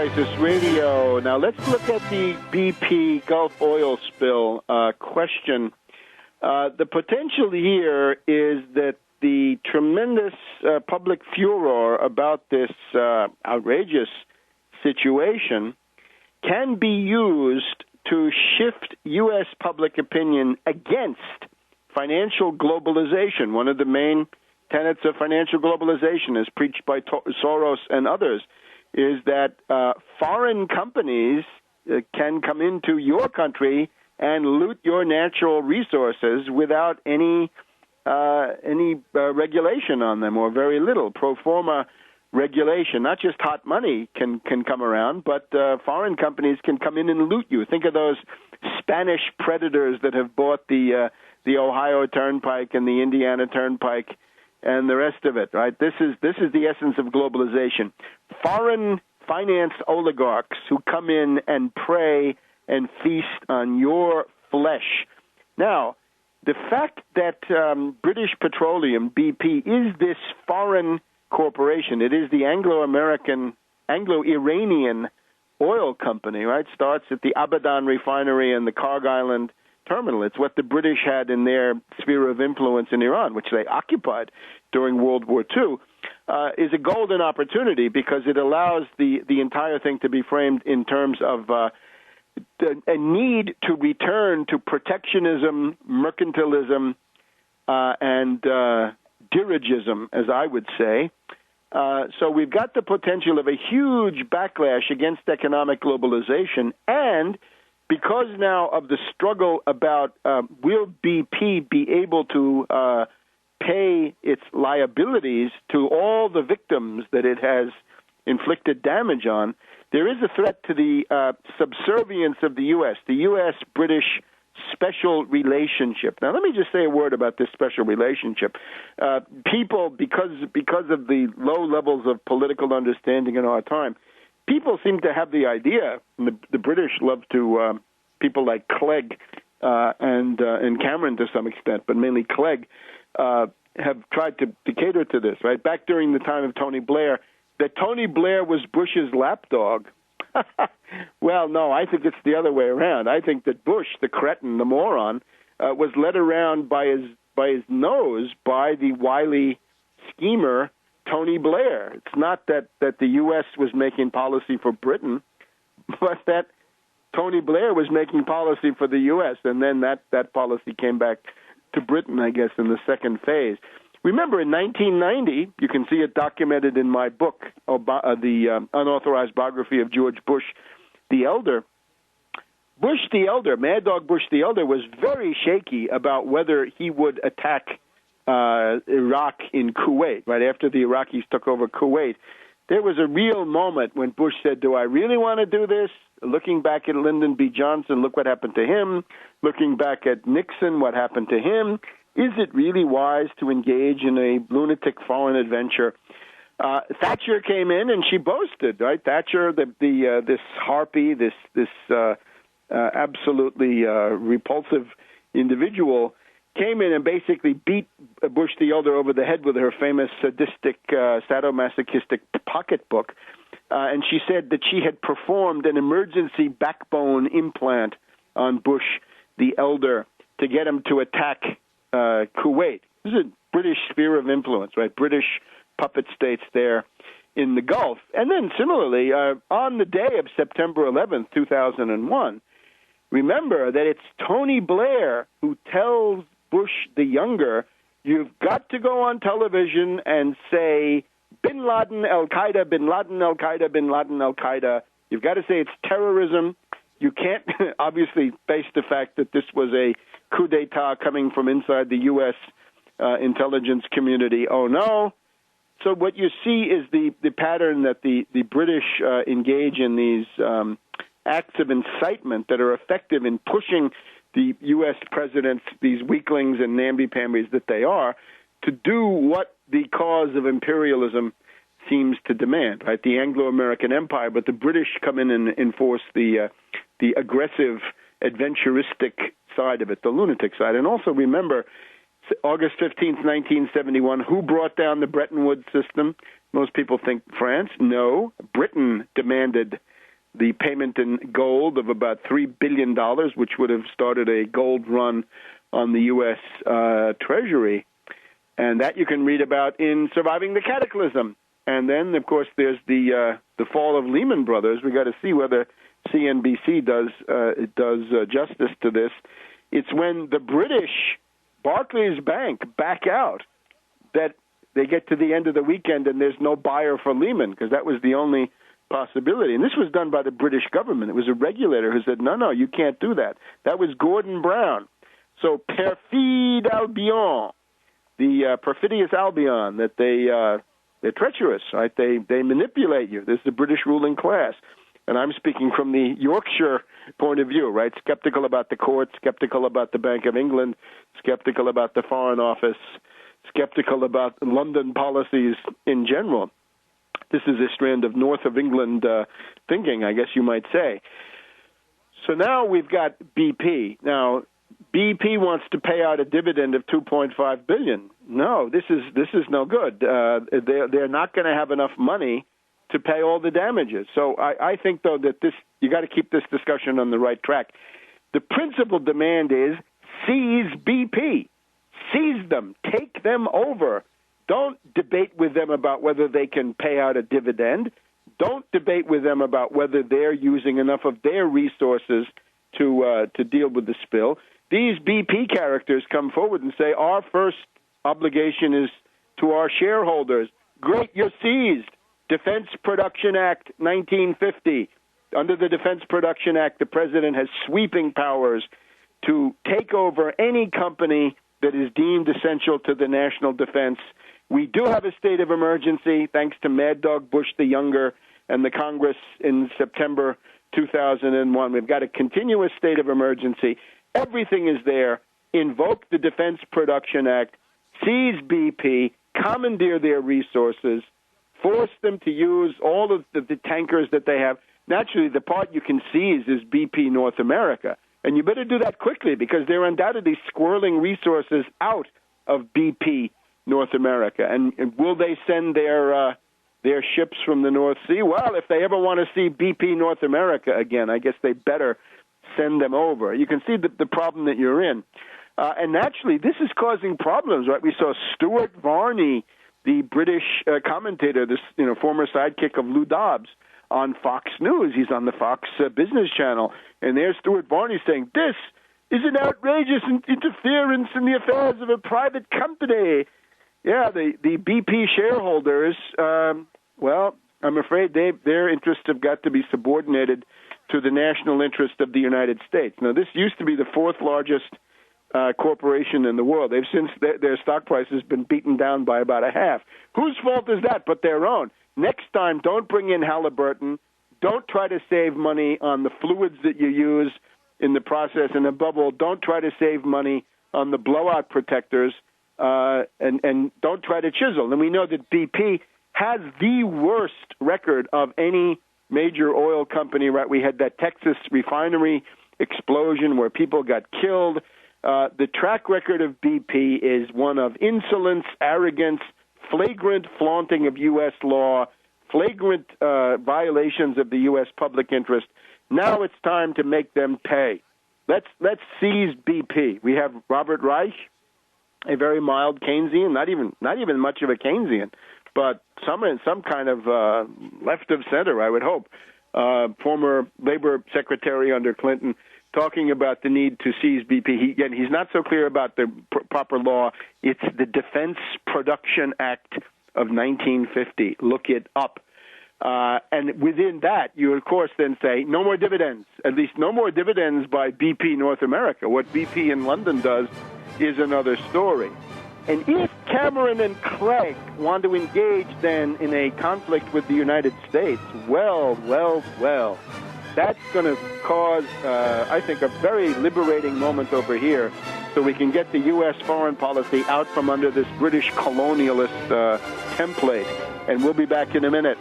Crisis Radio. Now let's look at the BP Gulf oil spill question. The potential here is that the tremendous public furor about this outrageous situation can be used to shift U.S. public opinion against financial globalization. One of the main tenets of financial globalization, as preached by Soros and others, is that foreign companies can come into your country and loot your natural resources without any regulation on them, or very little pro forma regulation. Not just hot money can come around, but foreign companies can come in and loot you. Think of those Spanish predators that have bought the Ohio Turnpike and the Indiana Turnpike and the rest of it, right? This is the essence of globalization. Foreign finance oligarchs who come in and prey and feast on your flesh. Now, the fact that British Petroleum, BP, is this foreign corporation, it is the Anglo-Iranian oil company, right? Starts at the Abadan refinery and the Karg Island terminal. It's what the British had in their sphere of influence in Iran, which they occupied during World War II, is a golden opportunity because it allows the entire thing to be framed in terms of a need to return to protectionism, mercantilism, and dirigism, as I would say. So we've got the potential of a huge backlash against economic globalization, and because now of the struggle about will BP be able to pay its liabilities to all the victims that it has inflicted damage on, there is a threat to the subservience of the U.S., the U.S.-British special relationship. Now, let me just say a word about this special relationship. People, because of the low levels of political understanding in our time, people seem to have the idea, and the British love to, people like Clegg and Cameron to some extent, but mainly Clegg, have tried to cater to this, right? Back during the time of Tony Blair, that Tony Blair was Bush's lapdog. Well, no, I think it's the other way around. I think that Bush, the cretin, the moron, was led around by his nose by the wily schemer Tony Blair. It's not that the U.S. was making policy for Britain, but that Tony Blair was making policy for the U.S., and then that policy came back to Britain, I guess, in the second phase. Remember, in 1990, you can see it documented in my book, the unauthorized biography of George Bush the Elder. Bush the Elder, Mad Dog Bush the Elder, was very shaky about whether he would attack Iraq in Kuwait, right after the Iraqis took over Kuwait. There was a real moment when Bush said, do I really want to do this? Looking back at Lyndon B. Johnson, look what happened to him. Looking back at Nixon, what happened to him. Is it really wise to engage in a lunatic foreign adventure? Thatcher came in and she boasted, right? Thatcher, this harpy, this absolutely repulsive individual, came in and basically beat Bush the Elder over the head with her famous sadistic, sadomasochistic pocketbook. And she said that she had performed an emergency backbone implant on Bush the Elder to get him to attack Kuwait. This is a British sphere of influence, right? British puppet states there in the Gulf. And then similarly, on the day of September 11th, 2001, remember that it's Tony Blair who tells Bush the Younger, you've got to go on television and say, Bin Laden, Al-Qaeda, Bin Laden, Al-Qaeda, Bin Laden, Al-Qaeda. You've got to say it's terrorism. You can't obviously face the fact that this was a coup d'etat coming from inside the U.S. Intelligence community. Oh, no. So what you see is the pattern that the British engage in these acts of incitement that are effective in pushing the U.S. presidents, these weaklings and namby-pambies that they are, to do what the cause of imperialism seems to demand, right? The Anglo-American Empire, but the British come in and enforce the aggressive, adventuristic side of it, the lunatic side. And also remember, August 15th, 1971, who brought down the Bretton Woods system? Most people think France. No, Britain demanded the payment in gold of about $3 billion, which would have started a gold run on the U.S. Treasury. And that you can read about in Surviving the Cataclysm. And then, of course, there's the fall of Lehman Brothers. We got to see whether CNBC does justice to this. It's when the British Barclays Bank back out that they get to the end of the weekend and there's no buyer for Lehman, because that was the only possibility. And this was done by the British government. It was a regulator who said, no, you can't do that. That was Gordon Brown. So perfide Albion, the perfidious Albion, that they're treacherous, right? They manipulate you. This is the British ruling class. And I'm speaking from the Yorkshire point of view, right? Skeptical about the court, skeptical about the Bank of England, skeptical about the Foreign Office, skeptical about London policies in general. This is a strand of North of England thinking, I guess you might say. So now we've got BP. Now, BP wants to pay out a dividend of $2.5 billion. No, this is no good. They're not going to have enough money to pay all the damages. So I think, though, that you got to keep this discussion on the right track. The principal demand is seize BP. Seize them. Take them over. Don't debate with them about whether they can pay out a dividend. Don't debate with them about whether they're using enough of their resources to deal with the spill. These BP characters come forward and say, our first obligation is to our shareholders. Great, you're seized. Defense Production Act 1950. Under the Defense Production Act, the president has sweeping powers to take over any company that is deemed essential to the national defense. We do have a state of emergency, thanks to Mad Dog Bush the Younger and the Congress in September 2001. We've got a continuous state of emergency. Everything is there. Invoke the Defense Production Act, seize BP, commandeer their resources, force them to use all of the tankers that they have. Naturally, the part you can seize is BP North America. And you better do that quickly, because they're undoubtedly squirreling resources out of BP North America. And will they send their ships from the North Sea? Well, if they ever want to see BP North America again, I guess they better send them over. You can see the problem that you're in. And naturally, this is causing problems, right? We saw Stuart Varney, the British commentator, this former sidekick of Lou Dobbs, on Fox News. He's on the Fox Business Channel. And there's Stuart Varney saying, this is an outrageous interference in the affairs of a private company. Yeah, the BP shareholders, well, I'm afraid their interests have got to be subordinated to the national interest of the United States. Now, this used to be the fourth largest corporation in the world. They've since their stock price has been beaten down by about a half. Whose fault is that but their own? Next time, don't bring in Halliburton. Don't try to save money on the fluids that you use in the process. And above all, don't try to save money on the blowout protectors, and don't try to chisel. And we know that BP has the worst record of any major oil company, right? We had that Texas refinery explosion where people got killed. The track record of BP is one of insolence, arrogance, flagrant flaunting of U.S. law, flagrant violations of the U.S. public interest. Now it's time to make them pay. Let's seize BP. We have Robert Reich, a very mild Keynesian, not even much of a Keynesian, but some kind of left of center, I would hope. Former labor secretary under Clinton, talking about the need to seize BP. He's not so clear about the proper law. It's the Defense Production Act of 1950. Look it up. And within that, you, of course, then say, no more dividends, at least no more dividends by BP North America. What BP in London does is another story. And if Cameron and Clegg want to engage then in a conflict with the United States, well, that's going to cause, I think, a very liberating moment over here, so we can get the U.S. foreign policy out from under this British colonialist template. And we'll be back in a minute.